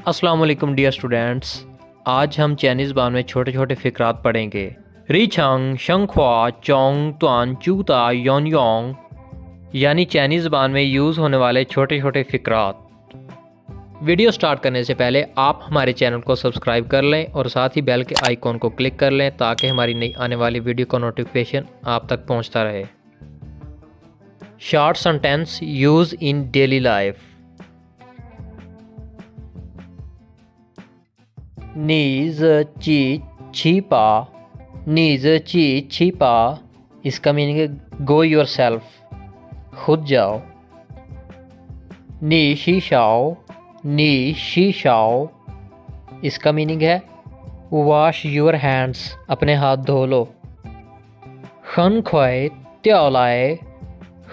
अस्सलाम वालेकुम dear students, आज हम चाइनीज़ ज़बान में छोटे छोटे फ़िक्रात पढ़ेंगे। री छंग शंख्वा चोंग तुआन चूता योन योंग, यानी चाइनीज़ ज़बान में यूज़ होने वाले छोटे छोटे फ़िक्रात। वीडियो स्टार्ट करने से पहले आप हमारे चैनल को सब्सक्राइब कर लें और साथ ही बेल के आइकॉन को क्लिक कर लें ताकि हमारी नई आने वाली वीडियो का नोटिफिकेशन आप तक पहुंचता रहे। Short sentence use in daily life. 你这几七八 你这几七八 इसका मीनिंग है गो योरसेल्फ, खुद जाओ। 你洗手 你洗手 इसका मीनिंग है वॉश योर हैंड्स, अपने हाथ धो लो। 很快掉来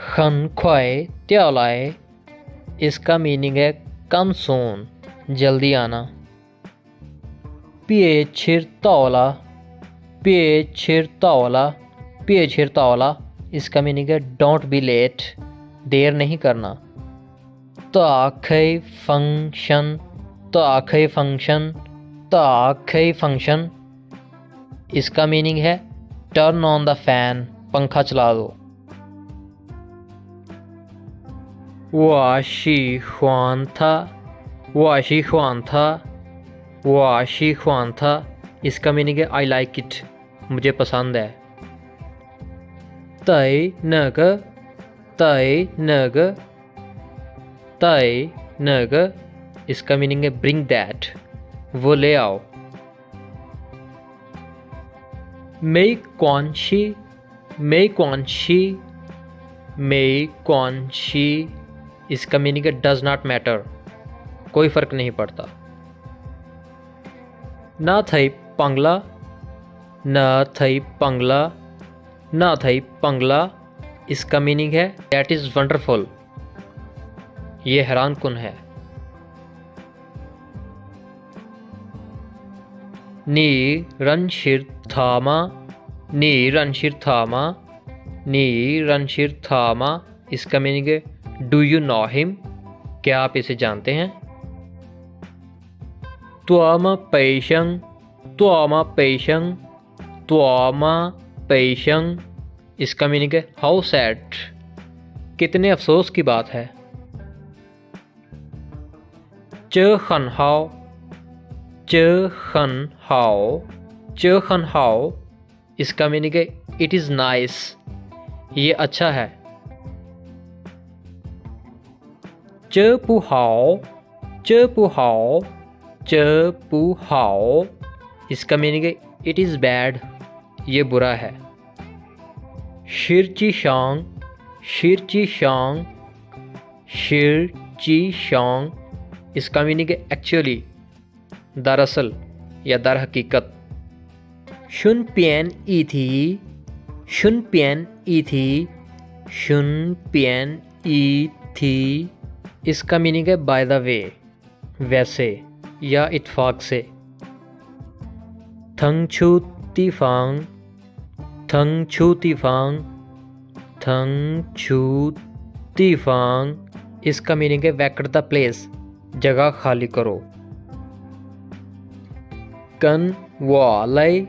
很快掉来 इसका मीनिंग है कम सून, जल्दी आना। 别迟到了 别迟到了 别迟到了 इसका मीनिंग है डोंट बी लेट, देर नहीं करना। 大开फंक्शन 大开फंक्शन 大开फंक्शन इसका मीनिंग है टर्न ऑन द फैन, पंखा चला दो। 我喜欢他 我喜欢他 वो शीख्वान था, इसका मीनिंग है आई लाइक इट, मुझे पसंद है। तय नग तय नग तय नग इसका मीनिंग है ब्रिंग दैट, वो ले आओ। मैं कौन सी मैं कौन सी मैं कौन सी इसका मीनिंग है डज नॉट मैटर, कोई फ़र्क नहीं पड़ता। ना थई पंगला ना थई पंगला ना थई पंगला इसका मीनिंग है दैट इज़ वंडरफुल, ये हैरान कुन है। नी रनशिर थामा नी रनशिर थामा नी रनशिर थामा इसका मीनिंग है डू यू नो हिम, क्या आप इसे जानते हैं। त्वामा पेशंग त्वामा पेशंग त्वामा पेशंग इसका मीनिंग है हाउ सैड, कितने अफसोस की बात है। च खन हाओ च खन हाओ च खन हाओ इसका मीनिंग है इट इज़ नाइस, ये अच्छा है। च पु हाओ च पु हाओ च पु हाओ इसका मीनिंग है इट इज़ बैड, ये बुरा है। शिरची शांग शिरची शांग शिरची शांग इसका मीनिंग है एक्चुअली, दरअसल या दर हकीकत। शुन पियन ई थी शुन पियन ई थी शुन पियन ई थी इसका मीनिंग है बाय द वे, वैसे या इत्फाक से। थंग छू तिफांग थंग छू तिफांग थंग छू तिफांग इसका मीनिंग है वैकेट द प्लेस, जगह खाली करो। कन वालय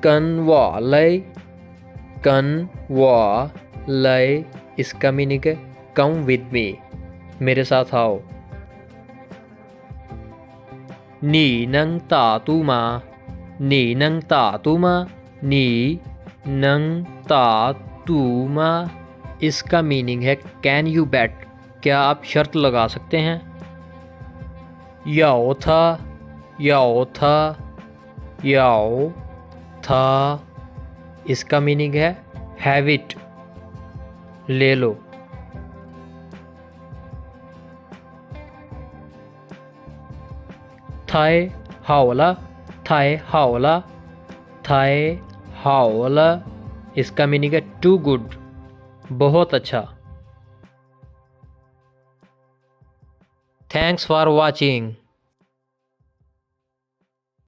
कन वालय कन वालय इसका मीनिंग है कम विद मी, मेरे साथ आओ। नी नंग तातु मा नी नंग तातु मा नी नंग तातु मा इसका मीनिंग है कैन यू बेट, क्या आप शर्त लगा सकते हैं। याओ था याओ था याओ था इसका मीनिंग है हैव इट, ले लो। थाए हावला थाए हावला थाए हावला इसका मीनिंग है टू गुड, बहुत अच्छा। Thanks for watching.